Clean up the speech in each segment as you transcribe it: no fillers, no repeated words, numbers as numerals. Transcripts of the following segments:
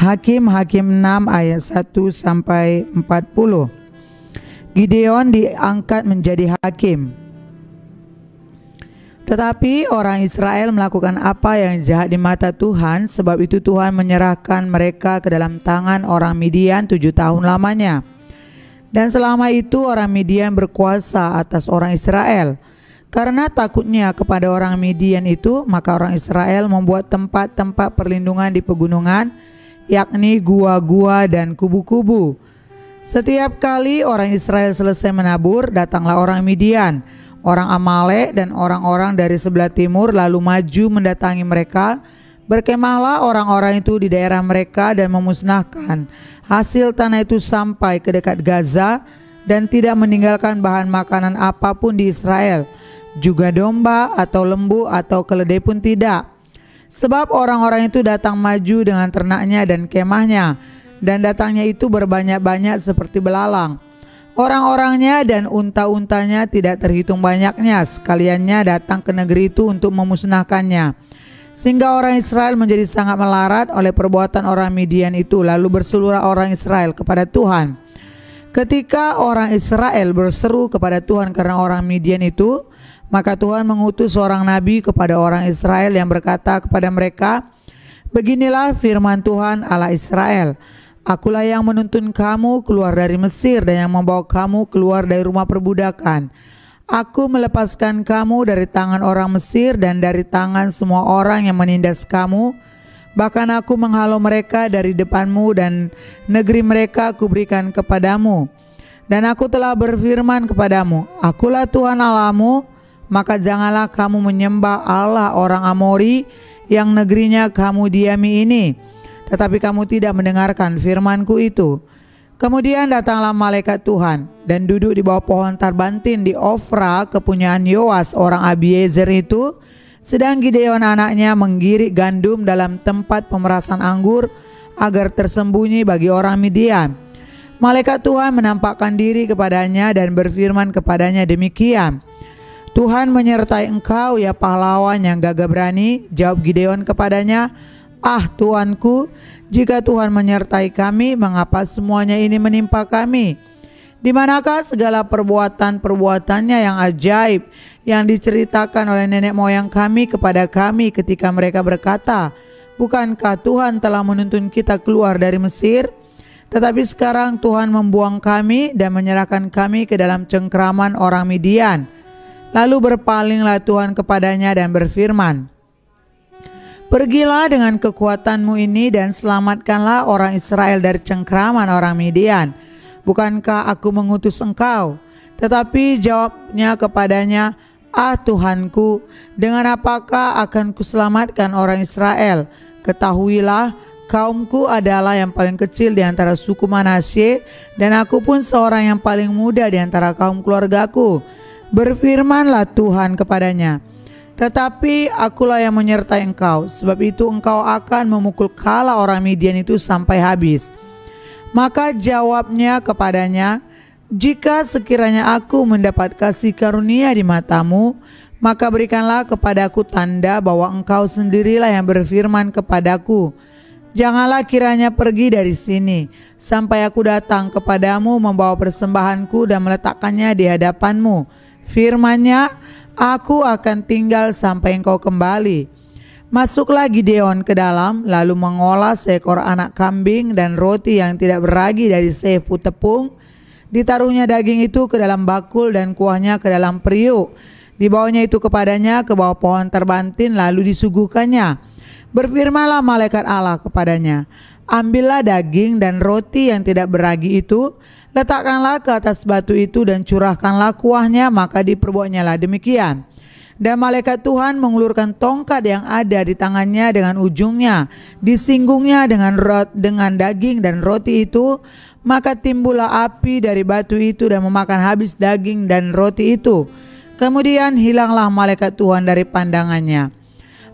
Hakim-Hakim 6 ayat 1 sampai 40. Gideon diangkat menjadi hakim. Tetapi orang Israel melakukan apa yang jahat di mata Tuhan, sebab itu Tuhan menyerahkan mereka ke dalam tangan orang Midian 7 tahun lamanya. Dan selama itu orang Midian berkuasa atas orang Israel. Karena takutnya kepada orang Midian itu, maka orang Israel membuat tempat-tempat perlindungan di pegunungan, yakni gua-gua dan kubu-kubu. Setiap kali orang Israel selesai menabur, datanglah orang Midian, orang Amalek dan orang-orang dari sebelah timur lalu maju mendatangi mereka. Berkemahlah orang-orang itu di daerah mereka dan memusnahkan hasil tanah itu sampai ke dekat Gaza, dan tidak meninggalkan bahan makanan apapun di Israel, juga domba atau lembu atau keledai pun tidak. Sebab orang-orang itu datang maju dengan ternaknya dan kemahnya, dan datangnya itu berbanyak-banyak seperti belalang. Orang-orangnya dan unta-untanya tidak terhitung banyaknya, sekaliannya datang ke negeri itu untuk memusnahkannya. Sehingga orang Israel menjadi sangat melarat oleh perbuatan orang Midian itu. Lalu berseluruh orang Israel kepada Tuhan. Ketika orang Israel berseru kepada Tuhan karena orang Midian itu, maka Tuhan mengutus seorang nabi kepada orang Israel yang berkata kepada mereka, "Beginilah firman Tuhan Allah Israel. Akulah yang menuntun kamu keluar dari Mesir dan yang membawa kamu keluar dari rumah perbudakan. Aku melepaskan kamu dari tangan orang Mesir dan dari tangan semua orang yang menindas kamu. Bahkan aku menghalau mereka dari depanmu dan negeri mereka aku berikan kepadamu. Dan aku telah berfirman kepadamu, Akulah Tuhan Allahmu, maka janganlah kamu menyembah Allah orang Amori yang negerinya kamu diami ini." Tetapi kamu tidak mendengarkan firmanku itu. Kemudian datanglah malaikat Tuhan dan duduk di bawah pohon tarbantin di Ofra, kepunyaan Yoas orang Abiezer itu, sedang Gideon anaknya menggirik gandum dalam tempat pemerasan anggur agar tersembunyi bagi orang Midian. Malaikat Tuhan menampakkan diri kepadanya dan berfirman kepadanya demikian, "Tuhan menyertai engkau ya pahlawan yang gagah berani." Jawab Gideon kepadanya, "Ah Tuanku, jika Tuhan menyertai kami, mengapa semuanya ini menimpa kami? Di manakah segala perbuatan-perbuatannya yang ajaib yang diceritakan oleh nenek moyang kami kepada kami ketika mereka berkata, bukankah Tuhan telah menuntun kita keluar dari Mesir? Tetapi sekarang Tuhan membuang kami dan menyerahkan kami ke dalam cengkraman orang Midian." Lalu berpalinglah Tuhan kepadanya dan berfirman, "Pergilah dengan kekuatanmu ini dan selamatkanlah orang Israel dari cengkraman orang Midian. Bukankah aku mengutus engkau?" Tetapi jawabnya kepadanya, "Ah Tuhanku, dengan apakah akan kuselamatkan orang Israel? Ketahuilah, kaumku adalah yang paling kecil di antara suku Manasye, dan aku pun seorang yang paling muda di antara kaum keluargaku." Berfirmanlah Tuhan kepadanya, "Tetapi akulah yang menyertai engkau, sebab itu engkau akan memukul kala orang Midian itu sampai habis." Maka jawabnya kepadanya, "Jika sekiranya aku mendapat kasih karunia di matamu, maka berikanlah kepadaku tanda bahwa engkau sendirilah yang berfirman kepadaku. Janganlah kiranya pergi dari sini, sampai aku datang kepadamu membawa persembahanku dan meletakkannya di hadapanmu. Firman-Nya, aku akan tinggal sampai engkau kembali." Masuklah Gideon ke dalam, lalu mengolah seekor anak kambing dan roti yang tidak beragi dari sefu tepung. Ditaruhnya daging itu ke dalam bakul dan kuahnya ke dalam periuk. Dibawanya itu kepadanya ke bawah pohon terbantin, lalu disuguhkannya. Berfirmanlah malaikat Allah kepadanya, "Ambillah daging dan roti yang tidak beragi itu, letakkanlah ke atas batu itu dan curahkanlah kuahnya." Maka diperbuatnyalah demikian. Dan malaikat Tuhan mengulurkan tongkat yang ada di tangannya dengan ujungnya, disinggungnya dengan daging dan roti itu, maka timbullah api dari batu itu dan memakan habis daging dan roti itu. Kemudian hilanglah malaikat Tuhan dari pandangannya.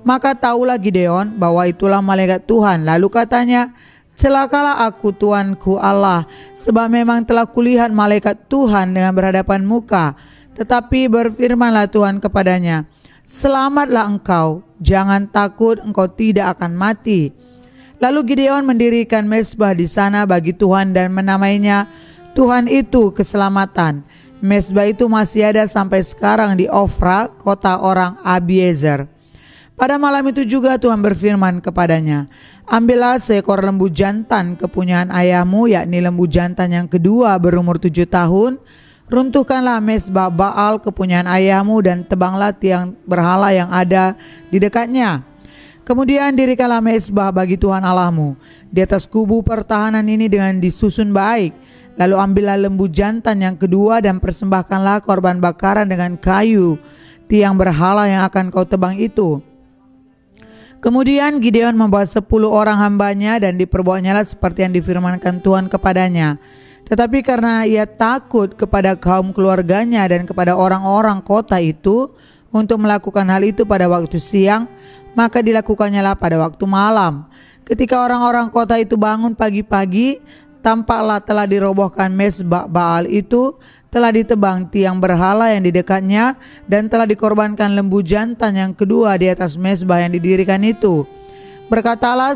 Maka tahulah Gideon bahwa itulah malaikat Tuhan. Lalu katanya, "Celakalah aku Tuanku Allah, sebab memang telah kulihat malaikat Tuhan dengan berhadapan muka." Tetapi berfirmanlah Tuhan kepadanya, "Selamatlah engkau, jangan takut, engkau tidak akan mati." Lalu Gideon mendirikan mezbah di sana bagi Tuhan dan menamainya Tuhan itu keselamatan. Mezbah itu masih ada sampai sekarang di Ofra, kota orang Abiezer. Pada malam itu juga Tuhan berfirman kepadanya, ambillah seekor lembu jantan kepunyaan ayahmu, yakni lembu jantan yang kedua berumur 7 tahun. Runtuhkanlah mezbah Baal kepunyaan ayahmu dan tebanglah tiang berhala yang ada di dekatnya. Kemudian dirikanlah mezbah bagi Tuhan Allahmu di atas kubu pertahanan ini dengan disusun baik. Lalu ambillah lembu jantan yang kedua dan persembahkanlah korban bakaran dengan kayu tiang berhala yang akan kau tebang itu. Kemudian Gideon membawa 10 orang hambanya dan diperbuatnyalah seperti yang difirmankan Tuhan kepadanya. Tetapi karena ia takut kepada kaum keluarganya dan kepada orang-orang kota itu untuk melakukan hal itu pada waktu siang, maka dilakukannya pada waktu malam. Ketika orang-orang kota itu bangun pagi-pagi, tampaklah telah dirobohkan mezbah Baal itu, telah ditebang tiang berhala yang di dekatnya, dan telah dikorbankan lembu jantan yang kedua di atas mezbah yang didirikan itu. Berkatalah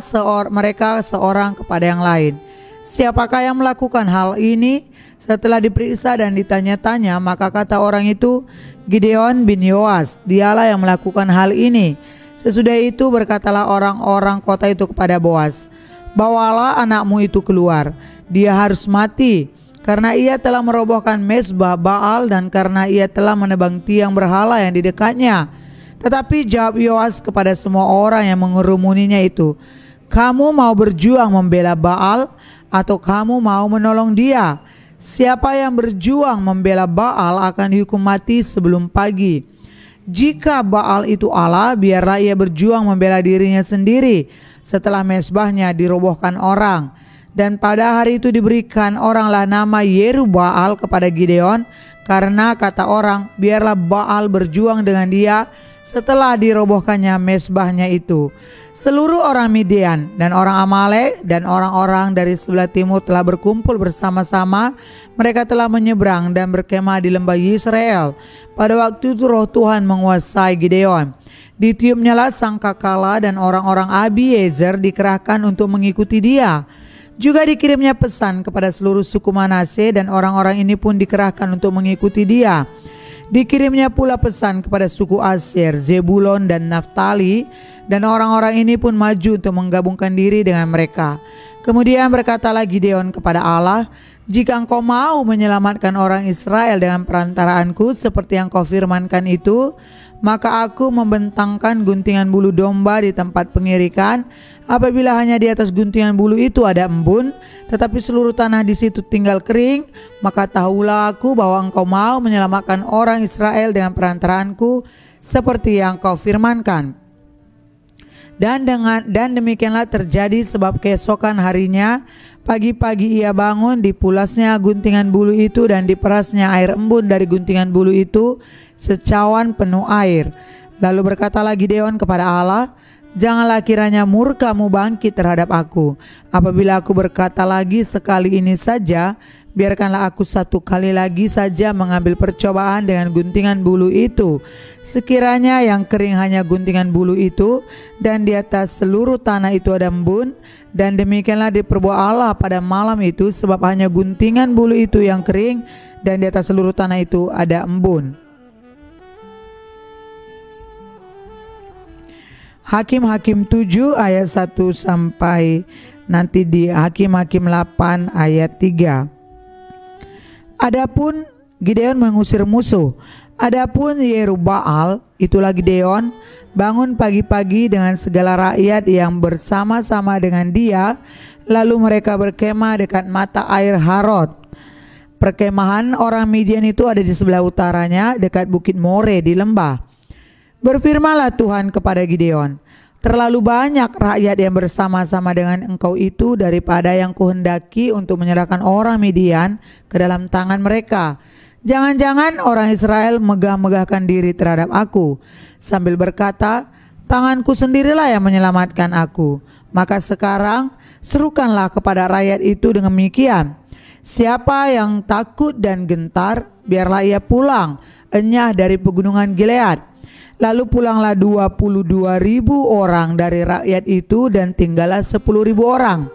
mereka seorang kepada yang lain, siapakah yang melakukan hal ini? Setelah diperiksa dan ditanya-tanya, maka kata orang itu, Gideon bin Yoas, dialah yang melakukan hal ini. Sesudah itu berkatalah orang-orang kota itu kepada Boas, bawalah anakmu itu keluar, dia harus mati, karena ia telah merobohkan mezbah Baal dan karena ia telah menebang tiang berhala yang di dekatnya. Tetapi jawab Yoas kepada semua orang yang mengerumuninya itu, kamu mau berjuang membela Baal atau kamu mau menolong dia? Siapa yang berjuang membela Baal akan dihukum mati sebelum pagi. Jika Baal itu Allah, biarlah ia berjuang membela dirinya sendiri setelah mezbahnya dirobohkan orang. Dan pada hari itu diberikan oranglah nama Yerubbaal kepada Gideon, karena kata orang, biarlah Baal berjuang dengan dia setelah dirobohkannya mezbahnya itu. Seluruh orang Midian dan orang Amalek dan orang-orang dari sebelah timur telah berkumpul bersama-sama. Mereka telah menyeberang dan berkemah di lembah Yisrael. Pada waktu itu roh Tuhan menguasai Gideon. Ditiupnyalah sangkakala dan orang-orang Abiezer dikerahkan untuk mengikuti dia. Juga dikirimnya pesan kepada seluruh suku Manase dan orang-orang ini pun dikerahkan untuk mengikuti dia. Dikirimnya pula pesan kepada suku Aser, Zebulon dan Naftali, dan orang-orang ini pun maju untuk menggabungkan diri dengan mereka. Kemudian berkatalah Gideon kepada Allah, jika engkau mau menyelamatkan orang Israel dengan perantaraanku seperti yang kau firmankan itu, maka aku membentangkan guntingan bulu domba di tempat pengirikan. Apabila hanya di atas guntingan bulu itu ada embun, tetapi seluruh tanah di situ tinggal kering, maka tahulah aku bahwa engkau mau menyelamatkan orang Israel dengan perantaraanku seperti yang kau firmankan. Dan demikianlah terjadi, sebab keesokan harinya pagi-pagi ia bangun, dipulasnya guntingan bulu itu dan diperasnya air embun dari guntingan bulu itu secawan penuh air. Lalu berkatalah Gideon kepada Allah, janganlah kiranya murkamu bangkit terhadap aku. Apabila aku berkata lagi sekali ini saja, biarkanlah aku satu kali lagi saja mengambil percobaan dengan guntingan bulu itu. Sekiranya yang kering hanya guntingan bulu itu, dan di atas seluruh tanah itu ada embun, dan demikianlah diperbuat Allah pada malam itu, sebab hanya guntingan bulu itu yang kering, dan di atas seluruh tanah itu ada embun. Hakim-Hakim 7 ayat 1 sampai nanti di Hakim-Hakim 8 ayat 3. Adapun Gideon mengusir musuh. Adapun Yerubbaal, itulah Gideon, bangun pagi-pagi dengan segala rakyat yang bersama-sama dengan dia, lalu mereka berkemah dekat mata air Harod. Perkemahan orang Midian itu ada di sebelah utaranya, dekat bukit More di lembah. Berfirmanlah Tuhan kepada Gideon, terlalu banyak rakyat yang bersama-sama dengan engkau itu daripada yang kuhendaki untuk menyerahkan orang Midian ke dalam tangan mereka. Jangan-jangan orang Israel megah-megahkan diri terhadap aku, sambil berkata, tanganku sendirilah yang menyelamatkan aku. Maka sekarang serukanlah kepada rakyat itu dengan demikian, siapa yang takut dan gentar, biarlah ia pulang, enyah dari pegunungan Gilead. Lalu pulanglah 22.000 orang dari rakyat itu dan tinggallah 10.000 orang.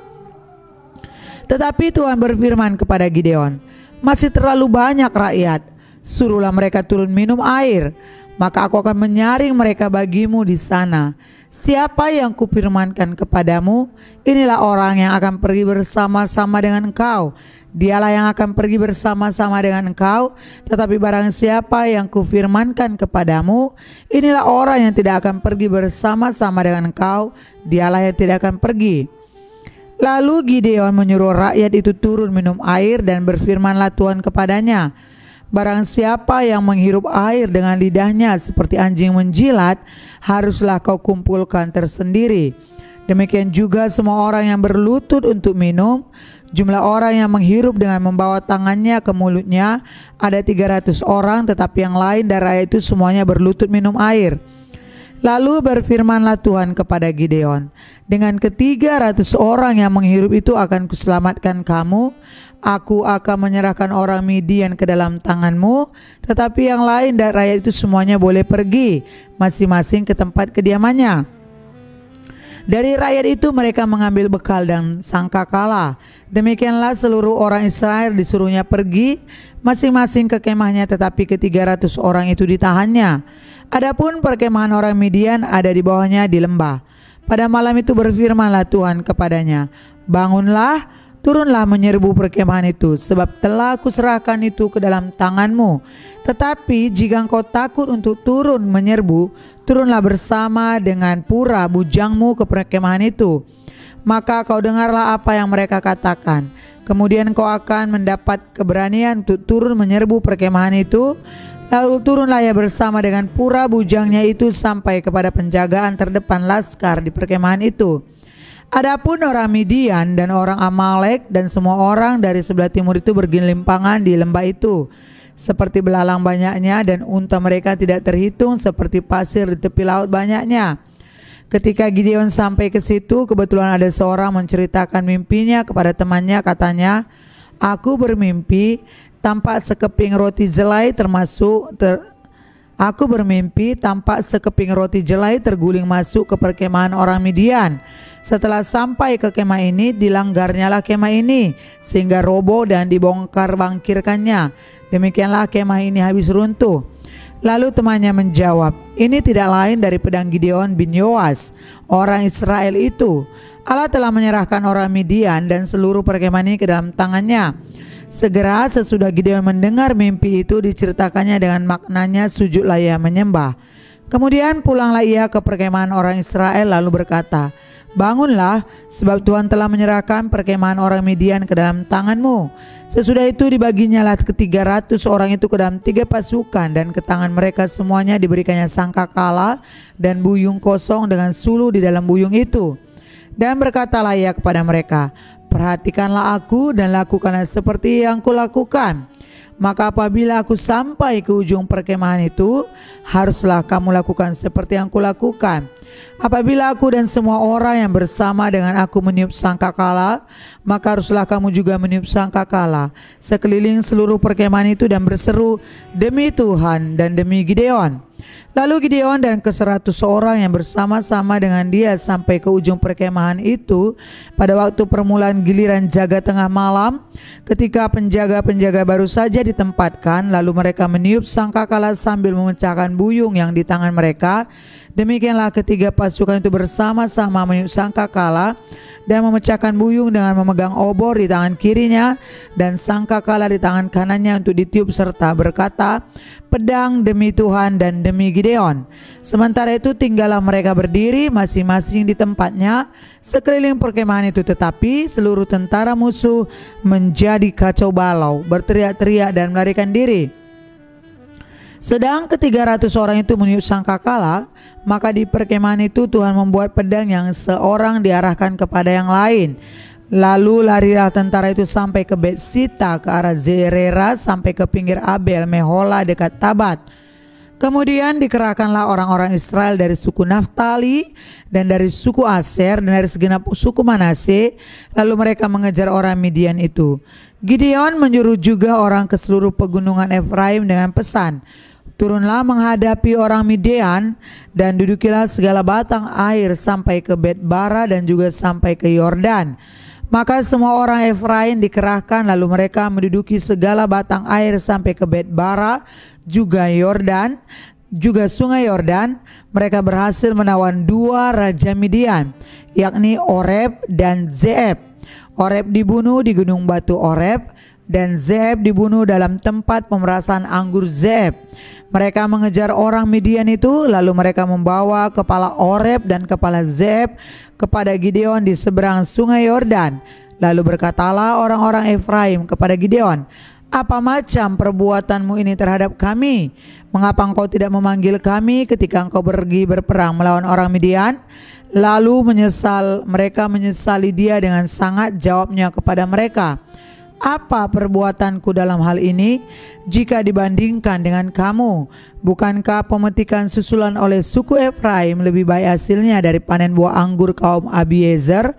Tetapi Tuhan berfirman kepada Gideon, masih terlalu banyak rakyat, suruhlah mereka turun minum air, maka aku akan menyaring mereka bagimu di sana. Siapa yang kupirmankan kepadamu, inilah orang yang akan pergi bersama-sama dengan engkau. Dialah yang akan pergi bersama-sama dengan engkau. Tetapi barang siapa yang kufirmankan kepadamu, inilah orang yang tidak akan pergi bersama-sama dengan engkau. Dialah yang tidak akan pergi. Lalu Gideon menyuruh rakyat itu turun minum air, dan berfirmanlah Tuhan kepadanya, barang siapa yang menghirup air dengan lidahnya seperti anjing menjilat, haruslah kau kumpulkan tersendiri. Demikian juga semua orang yang berlutut untuk minum. Jumlah orang yang menghirup dengan membawa tangannya ke mulutnya ada 300 orang, tetapi yang lain dari rakyat itu semuanya berlutut minum air. Lalu berfirmanlah Tuhan kepada Gideon, dengan ke-300 orang yang menghirup itu akan kuselamatkan kamu. Aku akan menyerahkan orang Midian ke dalam tanganmu, tetapi yang lain dari rakyat itu semuanya boleh pergi masing-masing ke tempat kediamannya. Dari rakyat itu mereka mengambil bekal dan sangkakala. Demikianlah seluruh orang Israel disuruhnya pergi masing-masing ke kemahnya, tetapi ke-300 orang itu ditahannya. Adapun perkemahan orang Midian ada di bawahnya di lembah. Pada malam itu berfirmanlah Tuhan kepadanya, bangunlah, turunlah menyerbu perkemahan itu, sebab telah kuserahkan itu ke dalam tanganmu. Tetapi jika engkau takut untuk turun menyerbu, turunlah bersama dengan pura bujangmu ke perkemahan itu. Maka kau dengarlah apa yang mereka katakan. Kemudian kau akan mendapat keberanian untuk turun menyerbu perkemahan itu. Lalu turunlah ia bersama dengan pura bujangnya itu sampai kepada penjagaan terdepan laskar di perkemahan itu. Adapun orang Midian dan orang Amalek dan semua orang dari sebelah timur itu bergelimpangan di lembah itu, seperti belalang banyaknya, dan unta mereka tidak terhitung, seperti pasir di tepi laut banyaknya. Ketika Gideon sampai ke situ, kebetulan ada seorang menceritakan mimpinya kepada temannya. Katanya, aku bermimpi tampak sekeping roti jelai Aku bermimpi tampak sekeping roti jelai terguling masuk ke perkemahan orang Midian. Setelah sampai ke kemah ini, dilanggarnyalah kemah ini sehingga roboh dan dibongkar bangkirkannya. Demikianlah kemah ini habis runtuh. Lalu temannya menjawab, ini tidak lain dari pedang Gideon bin Yoas, orang Israel itu. Allah telah menyerahkan orang Midian dan seluruh perkemahan ini ke dalam tangannya. Segera sesudah Gideon mendengar mimpi itu, diceritakannya dengan maknanya, sujudlah ia menyembah. Kemudian pulanglah ia ke perkemahan orang Israel lalu berkata, bangunlah, sebab Tuhan telah menyerahkan perkemahan orang Midian ke dalam tanganmu. Sesudah itu dibaginyalah ke-300 orang itu ke dalam 3 pasukan, dan ke tangan mereka semuanya diberikannya sangkakala dan buyung kosong dengan suluh di dalam buyung itu. Dan berkatalah ia kepada mereka, perhatikanlah aku dan lakukanlah seperti yang kulakukan. Maka apabila aku sampai ke ujung perkemahan itu, haruslah kamu lakukan seperti yang kulakukan. Apabila aku dan semua orang yang bersama dengan aku meniup sangkakala, maka haruslah kamu juga meniup sangkakala sekeliling seluruh perkemahan itu dan berseru, demi Tuhan dan demi Gideon. Lalu Gideon dan ke-100 orang yang bersama-sama dengan dia sampai ke ujung perkemahan itu pada waktu permulaan giliran jaga tengah malam, ketika penjaga-penjaga baru saja ditempatkan. Lalu mereka meniup sangkakala sambil memecahkan buyung yang di tangan mereka. Demikianlah ketiga pasukan itu bersama-sama meniup sangkakala dan memecahkan buyung dengan memegang obor di tangan kirinya dan sangkakala di tangan kanannya untuk ditiup, serta berkata, pedang demi Tuhan dan demi Gideon. Sementara itu tinggallah mereka berdiri masing-masing di tempatnya sekeliling perkemahan itu, tetapi seluruh tentara musuh menjadi kacau balau, berteriak-teriak dan melarikan diri. Sedang ke-300 orang itu meniup sangkakala, maka di perkemahan itu Tuhan membuat pedang yang seorang diarahkan kepada yang lain. Lalu larilah tentara itu sampai ke Betsita ke arah Zerera, sampai ke pinggir Abel Mehola dekat Tabat. Kemudian dikerahkanlah orang-orang Israel dari suku Naftali dan dari suku Aser dan dari segenap suku Manase. Lalu mereka mengejar orang Midian itu. Gideon menyuruh juga orang ke seluruh pegunungan Efraim dengan pesan, turunlah menghadapi orang Midian dan dudukilah segala batang air sampai ke Bet-bara dan juga sampai ke Yordan. Maka semua orang Efraim dikerahkan, lalu mereka menduduki segala batang air sampai ke Bet-bara juga Yordan, juga sungai Yordan. Mereka berhasil menawan dua raja Midian, yakni Oreb dan Zeeb. Oreb dibunuh di gunung batu Oreb, dan Zeeb dibunuh dalam tempat pemerasan anggur Zeeb. Mereka mengejar orang Midian itu, lalu mereka membawa kepala Oreb dan kepala Zeeb kepada Gideon di seberang sungai Yordan. Lalu berkatalah orang-orang Efraim kepada Gideon, "Apa macam perbuatanmu ini terhadap kami? Mengapa engkau tidak memanggil kami ketika engkau pergi berperang melawan orang Midian?" Lalu mereka menyesali dia dengan sangat. Jawabnya kepada mereka, "Apa perbuatanku dalam hal ini jika dibandingkan dengan kamu? Bukankah pemetikan susulan oleh suku Efraim lebih baik hasilnya dari panen buah anggur kaum Abiezer?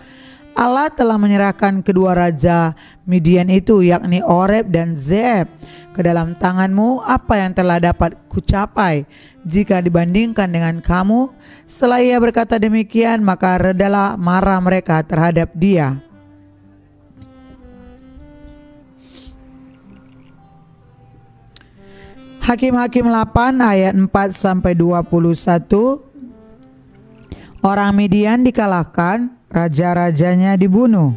Allah telah menyerahkan kedua raja Midian itu, yakni Oreb dan Zeeb, ke dalam tanganmu. Apa yang telah dapat kucapai jika dibandingkan dengan kamu?" Setelah ia berkata demikian, maka redalah marah mereka terhadap dia. Hakim-Hakim 8 ayat 4-21. Orang Midian dikalahkan, raja-rajanya dibunuh.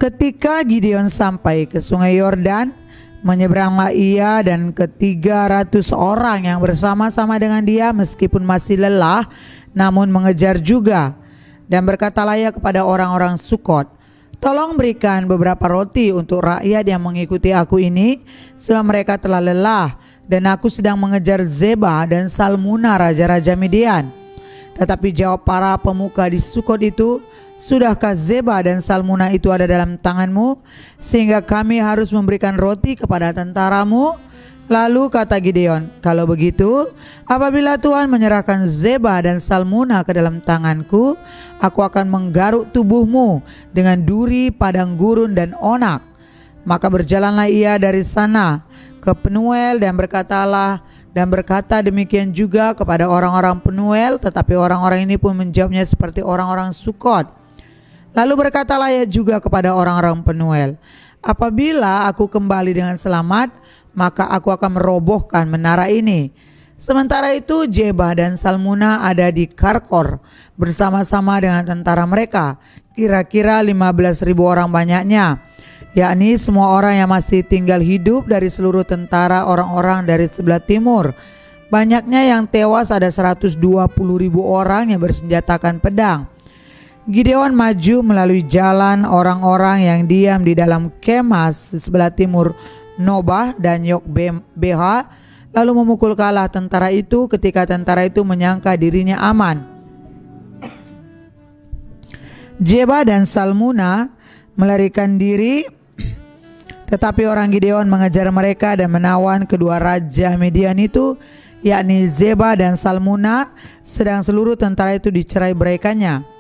Ketika Gideon sampai ke sungai Yordan, menyeberanglah ia dan ke-300 orang yang bersama-sama dengan dia, meskipun masih lelah namun mengejar juga. Dan berkatalah ia kepada orang-orang Sukot, "Tolong berikan beberapa roti untuk rakyat yang mengikuti aku ini, sebab mereka telah lelah, dan aku sedang mengejar Zeba dan Salmuna, raja-raja Midian." Tetapi jawab para pemuka di Sukot itu, "Sudahkah Zeba dan Salmuna itu ada dalam tanganmu, sehingga kami harus memberikan roti kepada tentaramu?" Lalu kata Gideon, "Kalau begitu, apabila Tuhan menyerahkan Zeba dan Salmuna ke dalam tanganku, aku akan menggaruk tubuhmu dengan duri, padang gurun, dan onak." Maka berjalanlah ia dari sana ke Penuel dan berkata demikian juga kepada orang-orang Penuel, tetapi orang-orang ini pun menjawabnya seperti orang-orang Sukot. Lalu berkatalah ia juga kepada orang-orang Penuel, "Apabila aku kembali dengan selamat, maka aku akan merobohkan menara ini." Sementara itu Zeba dan Salmuna ada di Karkor bersama-sama dengan tentara mereka, kira-kira 15.000 orang banyaknya, yakni semua orang yang masih tinggal hidup dari seluruh tentara orang-orang dari sebelah timur. Banyaknya yang tewas ada 120.000 orang yang bersenjatakan pedang. Gideon maju melalui jalan orang-orang yang diam di dalam kemah di sebelah timur Nobah dan Yokbeha, lalu memukul kalah tentara itu ketika tentara itu menyangka dirinya aman. Zeba dan Salmuna melarikan diri, tetapi orang Gideon mengejar mereka dan menawan kedua raja Midian itu, yakni Zeba dan Salmuna, sedang seluruh tentara itu dicerai-beraikannya.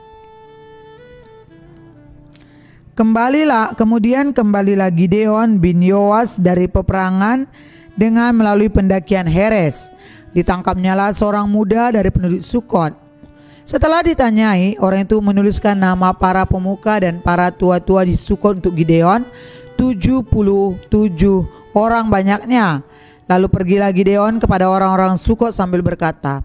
Kembalilah Gideon bin Yoas dari peperangan dengan melalui pendakian Heres. Ditangkapnyalah seorang muda dari penduduk Sukot. Setelah ditanyai, orang itu menuliskan nama para pemuka dan para tua-tua di Sukot untuk Gideon, 77 orang banyaknya. Lalu pergilah Gideon kepada orang-orang Sukot sambil berkata,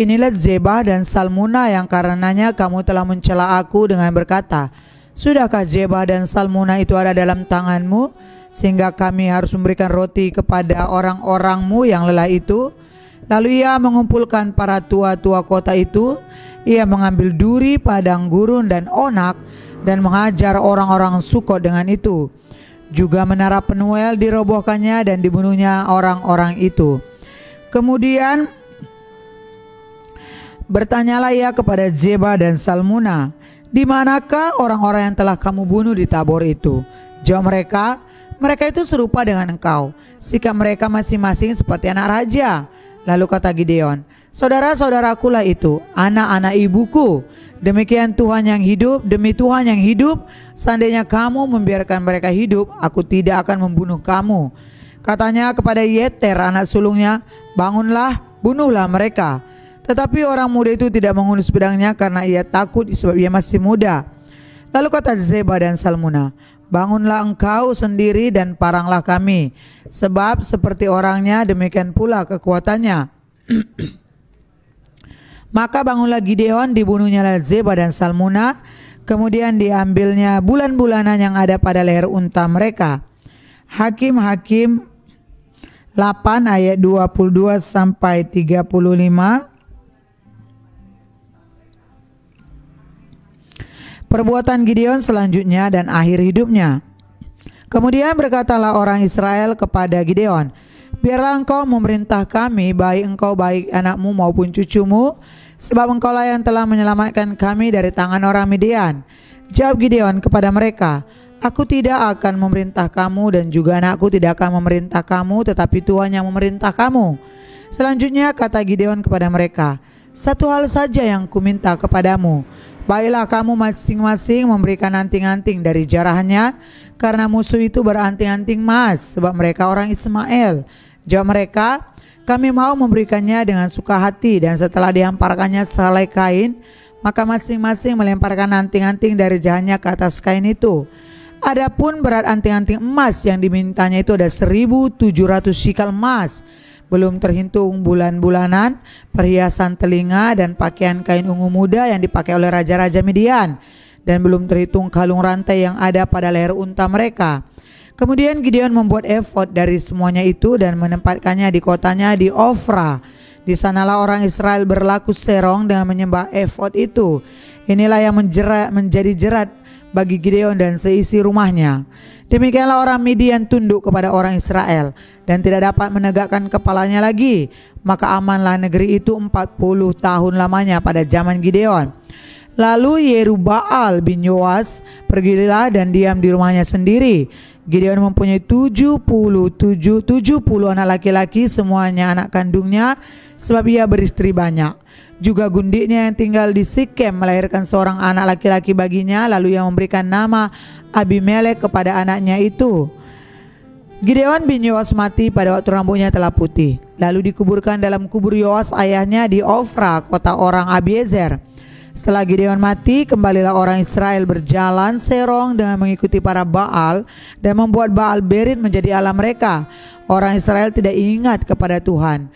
"Inilah Zeba dan Salmuna yang karenanya kamu telah mencela aku dengan berkata, 'Sudahkah Zeba dan Salmuna itu ada dalam tanganmu, sehingga kami harus memberikan roti kepada orang-orangmu yang lelah itu?' Lalu ia mengumpulkan para tua-tua kota itu. Ia mengambil duri, padang gurun, dan onak, dan menghajar orang-orang Sukot dengan itu. Juga menara Penuel dirobohkannya dan dibunuhnya orang-orang itu. Kemudian bertanyalah ia kepada Zeba dan Salmuna, 'Di manakah orang-orang yang telah kamu bunuh di Tabor itu?' Jawab mereka, 'Mereka itu serupa dengan engkau, sikap mereka masing-masing seperti anak raja.' Lalu kata Gideon, 'Saudara-saudarakulah itu, anak-anak ibuku. Demikian Tuhan yang hidup, demi Tuhan yang hidup, seandainya kamu membiarkan mereka hidup, aku tidak akan membunuh kamu. Katanya kepada Yeter anak sulungnya, bangunlah, bunuhlah mereka. Tetapi orang muda itu tidak menghunus pedangnya karena ia takut sebab ia masih muda. Lalu kata Zeba dan Salmuna, bangunlah engkau sendiri dan paranglah kami, sebab seperti orangnya demikian pula kekuatannya. Maka bangunlah Gideon, dibunuhnyalah Zeba dan Salmuna, kemudian diambilnya bulan-bulanan yang ada pada leher unta mereka. Hakim-Hakim 8 ayat 22 sampai 35. Perbuatan Gideon selanjutnya dan akhir hidupnya. Kemudian berkatalah orang Israel kepada Gideon, biarlah engkau memerintah kami, baik engkau baik anakmu maupun cucumu, sebab engkaulah yang telah menyelamatkan kami dari tangan orang Midian. Jawab Gideon kepada mereka, aku tidak akan memerintah kamu dan juga anakku tidak akan memerintah kamu, tetapi Tuhan yang memerintah kamu. Selanjutnya kata Gideon kepada mereka, satu hal saja yang kuminta kepadamu, baiklah kamu masing-masing memberikan anting-anting dari jarahannya, karena musuh itu beranting-anting emas, sebab mereka orang Ismail. Jawab mereka, kami mau memberikannya dengan suka hati. Dan setelah dihamparkannya sehelai kain, maka masing-masing melemparkan anting-anting dari jarahannya ke atas kain itu. Adapun berat anting-anting emas yang dimintanya itu ada 1.700 shikal emas, belum terhitung bulan-bulanan, perhiasan telinga dan pakaian kain ungu muda yang dipakai oleh raja-raja Midian, dan belum terhitung kalung rantai yang ada pada leher unta mereka. Kemudian Gideon membuat efod dari semuanya itu dan menempatkannya di kotanya di Ofra. Di sanalah orang Israel berlaku serong dengan menyembah efod itu. Inilah yang menjadi jerat bagi Gideon dan seisi rumahnya. Demikianlah orang Midian tunduk kepada orang Israel dan tidak dapat menegakkan kepalanya lagi. Maka amanlah negeri itu 40 tahun lamanya pada zaman Gideon. Lalu Yerubbaal bin Yoas pergilah dan diam di rumahnya sendiri. Gideon mempunyai 70 anak laki-laki, semuanya anak kandungnya, sebab ia beristri banyak. Juga gundiknya yang tinggal di Sikem melahirkan seorang anak laki-laki baginya, lalu ia memberikan nama Abimelek kepada anaknya itu. Gideon bin Yoas mati pada waktu rambutnya telah putih, lalu dikuburkan dalam kubur Yoas ayahnya di Ofra, kota orang Abiezer. Setelah Gideon mati, kembalilah orang Israel berjalan serong dengan mengikuti para Baal dan membuat Baal Berit menjadi Allah mereka. Orang Israel tidak ingat kepada Tuhan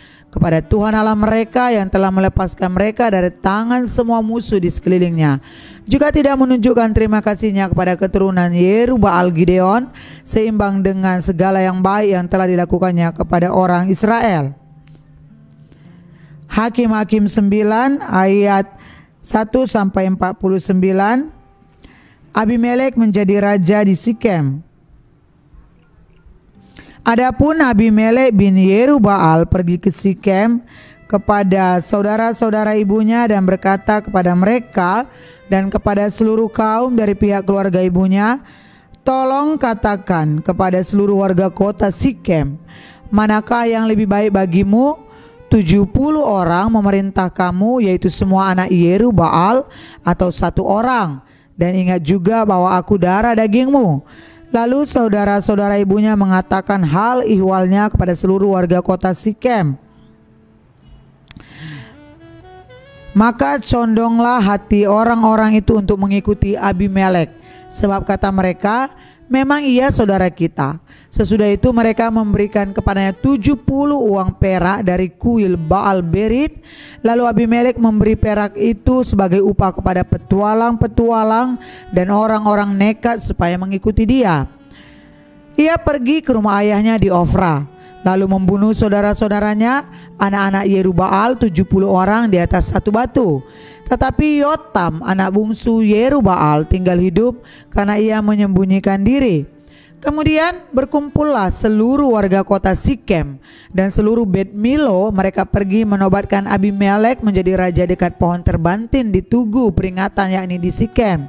Allah mereka yang telah melepaskan mereka dari tangan semua musuh di sekelilingnya. Juga tidak menunjukkan terima kasihnya kepada keturunan Yerubbaal Gideon, seimbang dengan segala yang baik yang telah dilakukannya kepada orang Israel. Hakim-Hakim 9 ayat 1 sampai 49. Abimelek menjadi raja di Sikem. Adapun Abimelek bin Yerubbaal pergi ke Sikem kepada saudara-saudara ibunya dan berkata kepada mereka dan kepada seluruh kaum dari pihak keluarga ibunya, tolong katakan kepada seluruh warga kota Sikem, manakah yang lebih baik bagimu? 70 orang memerintah kamu, yaitu semua anak Yerubbaal, atau 1 orang? Dan ingat juga bahwa aku darah dagingmu. Lalu saudara-saudara ibunya mengatakan hal ihwalnya kepada seluruh warga kota Sikem. Maka condonglah hati orang-orang itu untuk mengikuti Abimelek, sebab kata mereka, memang ia saudara kita. Sesudah itu mereka memberikan kepadanya 70 uang perak dari kuil Baal Berit. Lalu Abimelek memberi perak itu sebagai upah kepada petualang-petualang dan orang-orang nekat supaya mengikuti dia. Ia pergi ke rumah ayahnya di Ofra, lalu membunuh saudara-saudaranya, anak-anak Yerubbaal 70 orang di atas satu batu. Tetapi Yotam, anak bungsu Yerubbaal, tinggal hidup karena ia menyembunyikan diri. Kemudian berkumpullah seluruh warga kota Sikem dan seluruh Bet Milo. Mereka pergi menobatkan Abimelek menjadi raja dekat pohon terbantin di tugu peringatan, yakni di Sikem.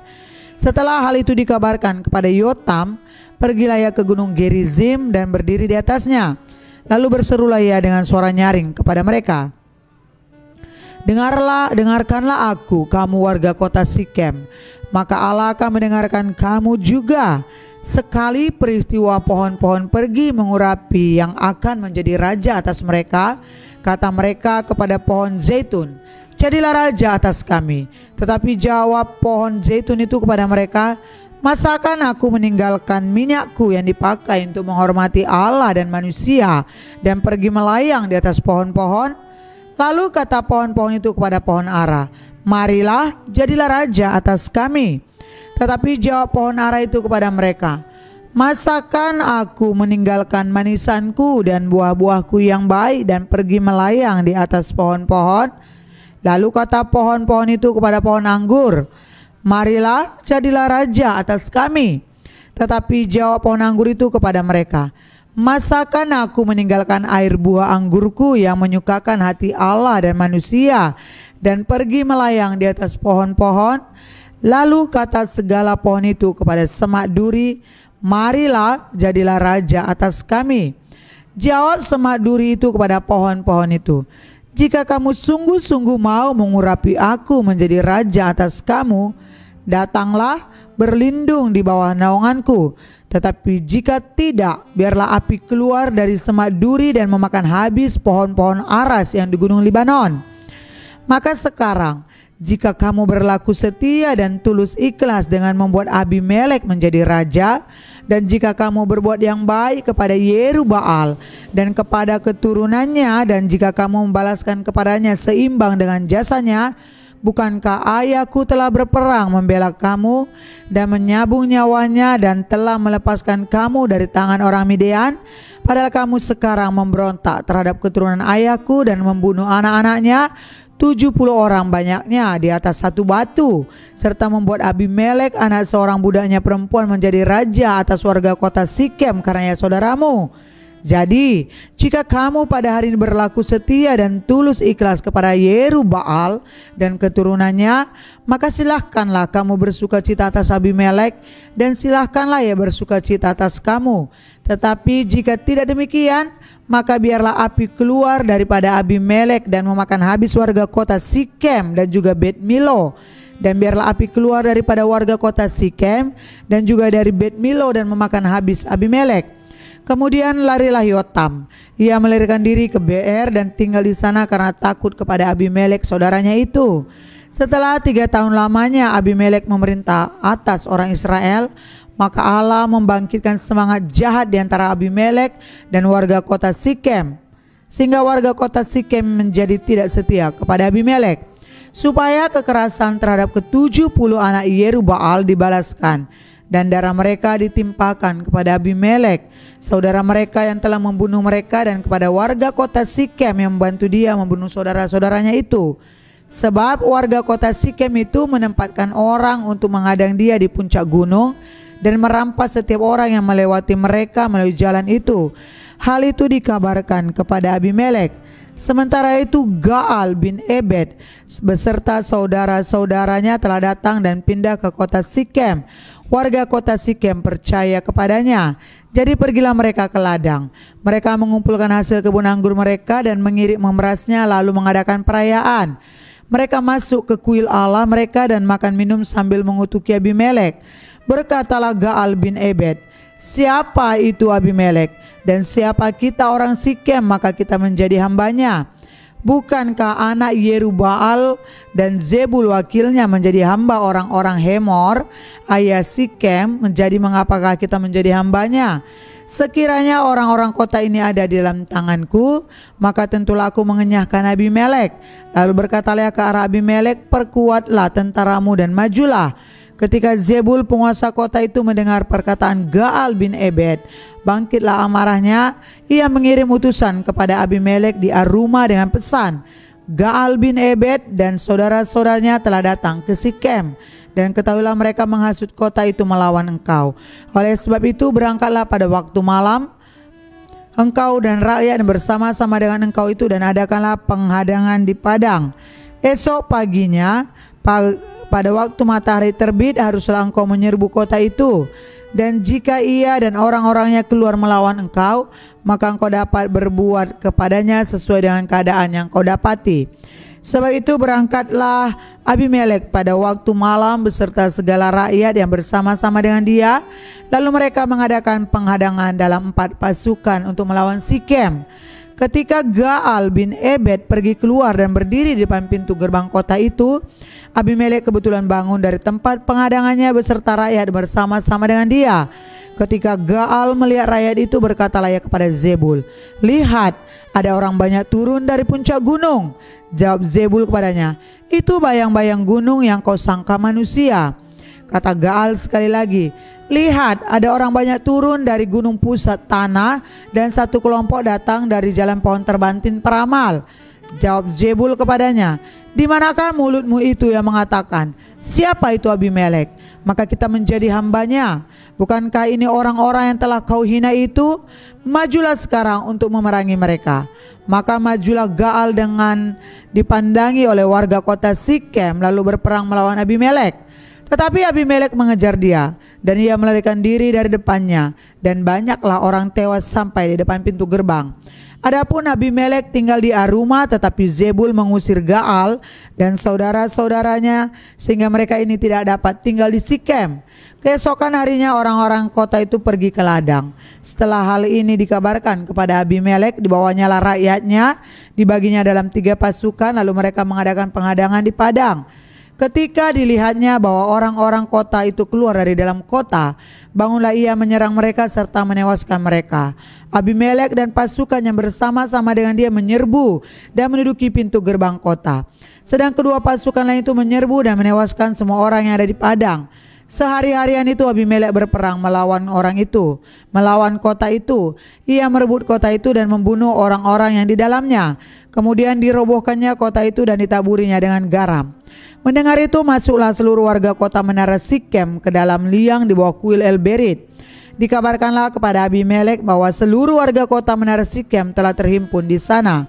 Setelah hal itu dikabarkan kepada Yotam, pergilah ia ke gunung Gerizim dan berdiri di atasnya. Lalu berserulah ia dengan suara nyaring kepada mereka, dengarkanlah aku, kamu warga kota Sikem, maka Allah akan mendengarkan kamu juga. Sekali peristiwa pohon-pohon pergi mengurapi yang akan menjadi raja atas mereka, kata mereka kepada pohon zaitun, jadilah raja atas kami. Tetapi jawab pohon zaitun itu kepada mereka, masakan aku meninggalkan minyakku yang dipakai untuk menghormati Allah dan manusia dan pergi melayang di atas pohon-pohon? Lalu kata pohon-pohon itu kepada pohon ara, marilah jadilah raja atas kami. Tetapi jawab pohon ara itu kepada mereka, masakan aku meninggalkan manisanku dan buah-buahku yang baik dan pergi melayang di atas pohon-pohon? Lalu kata pohon-pohon itu kepada pohon anggur, marilah jadilah raja atas kami. Tetapi jawab pohon anggur itu kepada mereka, masakan aku meninggalkan air buah anggurku yang menyukakan hati Allah dan manusia dan pergi melayang di atas pohon-pohon? Lalu kata segala pohon itu kepada semak duri, marilah jadilah raja atas kami. Jawab semak duri itu kepada pohon-pohon itu, jika kamu sungguh-sungguh mau mengurapi aku menjadi raja atas kamu, datanglah berlindung di bawah naunganku. Tetapi jika tidak, biarlah api keluar dari semak duri dan memakan habis pohon-pohon aras yang di gunung Libanon. Maka sekarang, jika kamu berlaku setia dan tulus ikhlas dengan membuat Abimelek menjadi raja, dan jika kamu berbuat yang baik kepada Yerubbaal dan kepada keturunannya, dan jika kamu membalaskan kepadanya seimbang dengan jasanya, bukankah ayahku telah berperang membela kamu dan menyabung nyawanya dan telah melepaskan kamu dari tangan orang Midian? Padahal kamu sekarang memberontak terhadap keturunan ayahku dan membunuh anak-anaknya, 70 orang banyaknya di atas satu batu, serta membuat Abimelek anak seorang budaknya perempuan menjadi raja atas warga kota Sikem karena ia saudaramu. Jadi jika kamu pada hari ini berlaku setia dan tulus ikhlas kepada Yerubbaal dan keturunannya, maka silahkanlah kamu bersukacita atas Abimelek, dan silahkanlah ia bersukacita atas kamu. Tetapi jika tidak demikian, maka biarlah api keluar daripada Abimelek dan memakan habis warga kota Sikem dan juga Bet Milo. Dan biarlah api keluar daripada warga kota Sikem dan juga dari Bet Milo dan memakan habis Abimelek. Kemudian larilah Yotam, ia melarikan diri ke Beer dan tinggal di sana karena takut kepada Abimelek saudaranya itu. Setelah 3 tahun lamanya Abimelek memerintah atas orang Israel, maka Allah membangkitkan semangat jahat di antara Abimelek dan warga kota Sikem, sehingga warga kota Sikem menjadi tidak setia kepada Abimelek, supaya kekerasan terhadap ke-70 anak Yerubbaal dibalaskan, dan darah mereka ditimpakan kepada Abimelek, saudara mereka yang telah membunuh mereka, dan kepada warga kota Sikem yang membantu dia membunuh saudara-saudaranya itu. Sebab warga kota Sikem itu menempatkan orang untuk menghadang dia di puncak gunung dan merampas setiap orang yang melewati mereka melalui jalan itu. Hal itu dikabarkan kepada Abimelek. Sementara itu Gaal bin Ebed beserta saudara-saudaranya telah datang dan pindah ke kota Sikem. Warga kota Sikem percaya kepadanya. Jadi pergilah mereka ke ladang. Mereka mengumpulkan hasil kebun anggur mereka dan mengirik memerasnya, lalu mengadakan perayaan. Mereka masuk ke kuil Allah mereka dan makan minum sambil mengutuki Abimelek. Berkatalah Gaal bin Ebed, siapa itu Abimelek dan siapa kita orang Sikem, maka kita menjadi hambanya? Bukankah anak Yerubbaal dan Zebul wakilnya menjadi hamba orang-orang Hemor, ayah Sikem? Menjadi mengapakah kita menjadi hambanya? Sekiranya orang-orang kota ini ada di dalam tanganku, maka tentulah aku mengenyahkan Abimelek. Lalu berkatalah ke arah Abimelek, perkuatlah tentaramu dan majulah. Ketika Zebul penguasa kota itu mendengar perkataan Gaal bin Ebed, bangkitlah amarahnya. Ia mengirim utusan kepada Abimelek di Aruma dengan pesan, Gaal bin Ebed dan saudara-saudaranya telah datang ke Sikem, dan ketahuilah mereka menghasut kota itu melawan engkau. Oleh sebab itu berangkatlah pada waktu malam, engkau dan rakyat bersama-sama dengan engkau itu, dan adakanlah penghadangan di padang. Esok paginya pada waktu matahari terbit haruslah engkau menyerbu kota itu, dan jika ia dan orang-orangnya keluar melawan engkau, maka engkau dapat berbuat kepadanya sesuai dengan keadaan yang kau dapati. Sebab itu berangkatlah Abimelek pada waktu malam beserta segala rakyat yang bersama-sama dengan dia. Lalu mereka mengadakan penghadangan dalam 4 pasukan untuk melawan Sikem. Ketika Gaal bin Ebed pergi keluar dan berdiri di depan pintu gerbang kota itu, Abimelek kebetulan bangun dari tempat penghadangannya beserta rakyat bersama-sama dengan dia. Ketika Gaal melihat rakyat itu, berkatalah ia kepada Zebul, "Lihat, ada orang banyak turun dari puncak gunung." Jawab Zebul kepadanya, "Itu bayang-bayang gunung yang kau sangka manusia." Kata Gaal sekali lagi, "Lihat, ada orang banyak turun dari gunung pusat tanah, dan satu kelompok datang dari jalan pohon terbantin peramal." Jawab Zebul kepadanya, "Di manakah mulutmu itu yang mengatakan, siapa itu Abimelek? Maka kita menjadi hambanya. Bukankah ini orang-orang yang telah kau hina itu? Majulah sekarang untuk memerangi mereka." Maka majulah Gaal dengan dipandangi oleh warga kota Sikem, lalu berperang melawan Abimelek. Tetapi Abimelek mengejar dia, dan ia melarikan diri dari depannya, dan banyaklah orang tewas sampai di depan pintu gerbang. Adapun Abimelek tinggal di Aruma, tetapi Zebul mengusir Gaal dan saudara-saudaranya, sehingga mereka ini tidak dapat tinggal di Sikem. Keesokan harinya orang-orang kota itu pergi ke ladang. Setelah hal ini dikabarkan kepada Abimelek, dibawanya lah rakyatnya, dibaginya dalam 3 pasukan, lalu mereka mengadakan penghadangan di padang. Ketika dilihatnya bahwa orang-orang kota itu keluar dari dalam kota, bangunlah ia menyerang mereka serta menewaskan mereka. Abimelek dan pasukan yang bersama-sama dengan dia menyerbu dan menduduki pintu gerbang kota. Sedang kedua pasukan lain itu menyerbu dan menewaskan semua orang yang ada di padang. Sehari-harian itu Abimelek berperang melawan orang itu, melawan kota itu. Ia merebut kota itu dan membunuh orang-orang yang di dalamnya. Kemudian dirobohkannya kota itu dan ditaburinya dengan garam. Mendengar itu, masuklah seluruh warga kota menara Sikem ke dalam liang di bawah kuil El-Berit. Dikabarkanlah kepada Abimelek bahwa seluruh warga kota menara Sikem telah terhimpun di sana.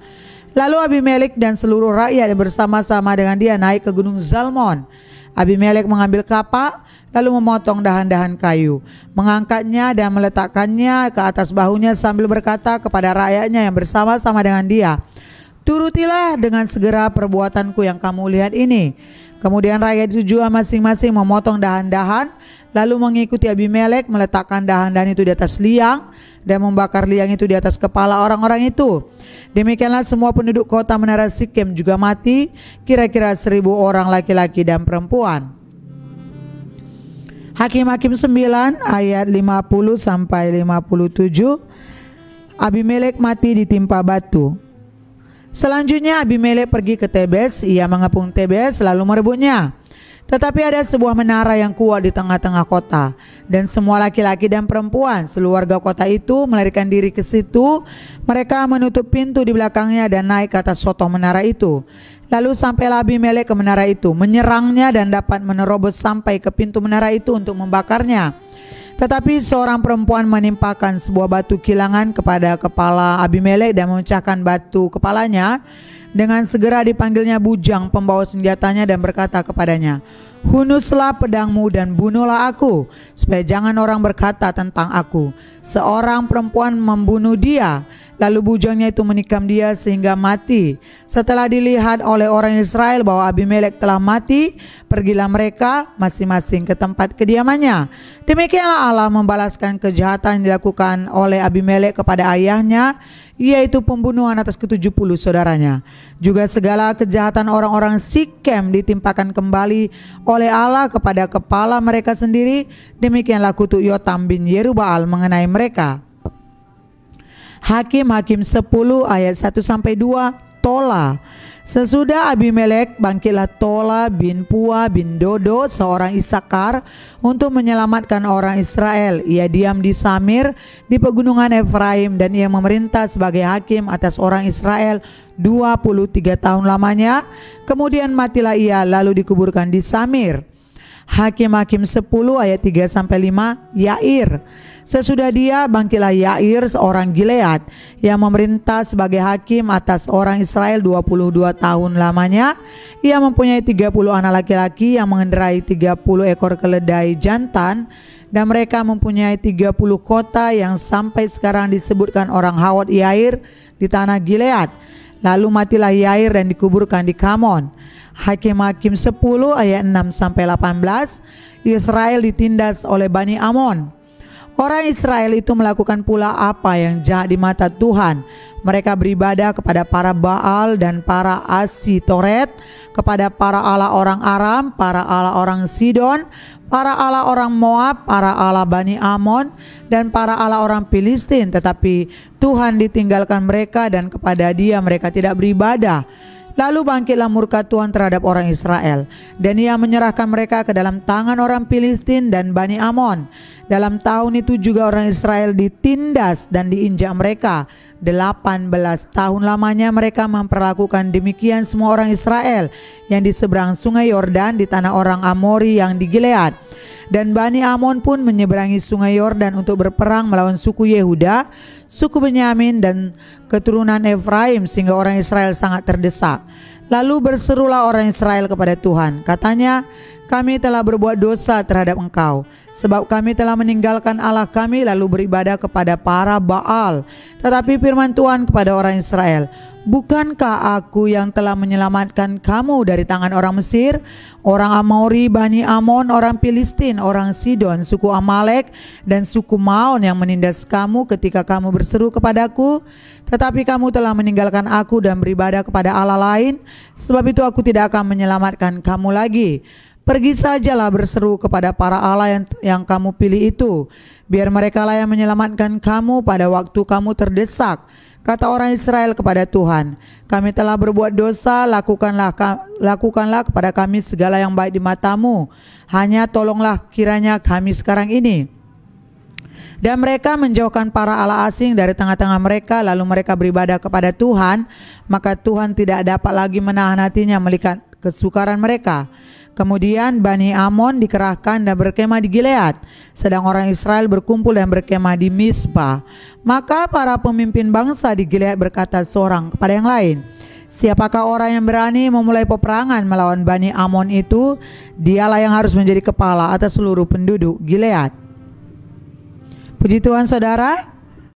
Lalu Abimelek dan seluruh rakyat bersama-sama dengan dia naik ke gunung Zalmon. Abimelek mengambil kapak, lalu memotong dahan-dahan kayu, mengangkatnya dan meletakkannya ke atas bahunya sambil berkata kepada rakyatnya yang bersama-sama dengan dia, "Turutilah dengan segera perbuatanku yang kamu lihat ini." Kemudian rakyat itu juga masing-masing memotong dahan-dahan, lalu mengikuti Abimelek, meletakkan dahan-dahan itu di atas liang dan membakar liang itu di atas kepala orang-orang itu. Demikianlah semua penduduk kota menara Sikem juga mati, kira-kira 1.000 orang laki-laki dan perempuan. Hakim-Hakim 9 ayat 50 sampai 57. Abimelek mati ditimpa batu. Selanjutnya Abimelek pergi ke Tebes, ia mengepung Tebes lalu merebutnya. Tetapi ada sebuah menara yang kuat di tengah-tengah kota, dan semua laki-laki dan perempuan seluruh warga kota itu melarikan diri ke situ. Mereka menutup pintu di belakangnya dan naik ke atas sotong menara itu. Lalu sampailah Abimelek ke menara itu, menyerangnya dan dapat menerobos sampai ke pintu menara itu untuk membakarnya. Tetapi seorang perempuan menimpakan sebuah batu kilangan kepada kepala Abimelek dan memecahkan batu kepalanya. Dengan segera dipanggilnya bujang pembawa senjatanya dan berkata kepadanya, "Hunuslah pedangmu dan bunuhlah aku, supaya jangan orang berkata tentang aku, seorang perempuan membunuh dia." Lalu bujangnya itu menikam dia sehingga mati. Setelah dilihat oleh orang Israel bahwa Abimelek telah mati, pergilah mereka masing-masing ke tempat kediamannya. Demikianlah Allah membalaskan kejahatan yang dilakukan oleh Abimelek kepada ayahnya, yaitu pembunuhan atas ke-70 saudaranya. Juga segala kejahatan orang-orang Sikem ditimpakan kembali oleh Allah kepada kepala mereka sendiri. Demikianlah kutuk Yotam bin Yerubbaal mengenai mereka. Hakim-Hakim 10 ayat 1 sampai 2. Tola. Sesudah Abimelek, bangkitlah Tola bin Pua bin Dodo, seorang Isakar, untuk menyelamatkan orang Israel. Ia diam di Samir di pegunungan Efraim, dan ia memerintah sebagai hakim atas orang Israel 23 tahun lamanya. Kemudian matilah ia lalu dikuburkan di Samir. Hakim-Hakim 10 ayat 3 sampai 5. Yair. Sesudah dia, bangkitlah Yair seorang Gilead yang memerintah sebagai hakim atas orang Israel 22 tahun lamanya. Ia mempunyai 30 anak laki-laki yang mengendarai 30 ekor keledai jantan, dan mereka mempunyai 30 kota yang sampai sekarang disebutkan orang Hawat Yair di tanah Gilead. Lalu matilah Yair dan dikuburkan di Kamon. Hakim-Hakim 10 ayat 6-18. Israel ditindas oleh Bani Amon. Orang Israel itu melakukan pula apa yang jahat di mata Tuhan. Mereka beribadah kepada para Baal dan para Asitoret, kepada para allah orang Aram, para allah orang Sidon, para allah orang Moab, para allah Bani Amon, dan para allah orang Filistin. Tetapi Tuhan ditinggalkan mereka dan kepada Dia mereka tidak beribadah. Lalu bangkitlah murka Tuhan terhadap orang Israel, dan Ia menyerahkan mereka ke dalam tangan orang Filistin dan Bani Amon. Dalam tahun itu juga orang Israel ditindas dan diinjak mereka. 18 tahun lamanya mereka memperlakukan demikian semua orang Israel yang di seberang sungai Yordan di tanah orang Amori yang di Gilead. Dan Bani Amon pun menyeberangi sungai Yordan untuk berperang melawan suku Yehuda, suku Benyamin, dan keturunan Efraim, sehingga orang Israel sangat terdesak. Lalu berserulah orang Israel kepada Tuhan. Katanya, kami telah berbuat dosa terhadap Engkau, sebab kami telah meninggalkan Allah kami lalu beribadah kepada para Baal. Tetapi firman Tuhan kepada orang Israel, bukankah aku yang telah menyelamatkan kamu dari tangan orang Mesir, orang Amori, Bani Amon, orang Filistin, orang Sidon, suku Amalek, dan suku Maon yang menindas kamu ketika kamu berseru kepadaku? Tetapi kamu telah meninggalkan aku dan beribadah kepada Allah lain, sebab itu aku tidak akan menyelamatkan kamu lagi. Pergi sajalah berseru kepada para Allah yang kamu pilih itu, biar mereka lah yang menyelamatkan kamu pada waktu kamu terdesak. Kata orang Israel kepada Tuhan, kami telah berbuat dosa, lakukanlah kepada kami segala yang baik di matamu. Hanya tolonglah kiranya kami sekarang ini. Dan mereka menjauhkan para allah asing dari tengah-tengah mereka, lalu mereka beribadah kepada Tuhan. Maka Tuhan tidak dapat lagi menahan hatinya melihat kesukaran mereka. Kemudian Bani Amon dikerahkan dan berkemah di Gilead, sedang orang Israel berkumpul dan berkemah di Mizpah. Maka para pemimpin bangsa di Gilead berkata seorang kepada yang lain, siapakah orang yang berani memulai peperangan melawan Bani Amon itu? Dialah yang harus menjadi kepala atas seluruh penduduk Gilead. Puji Tuhan saudara.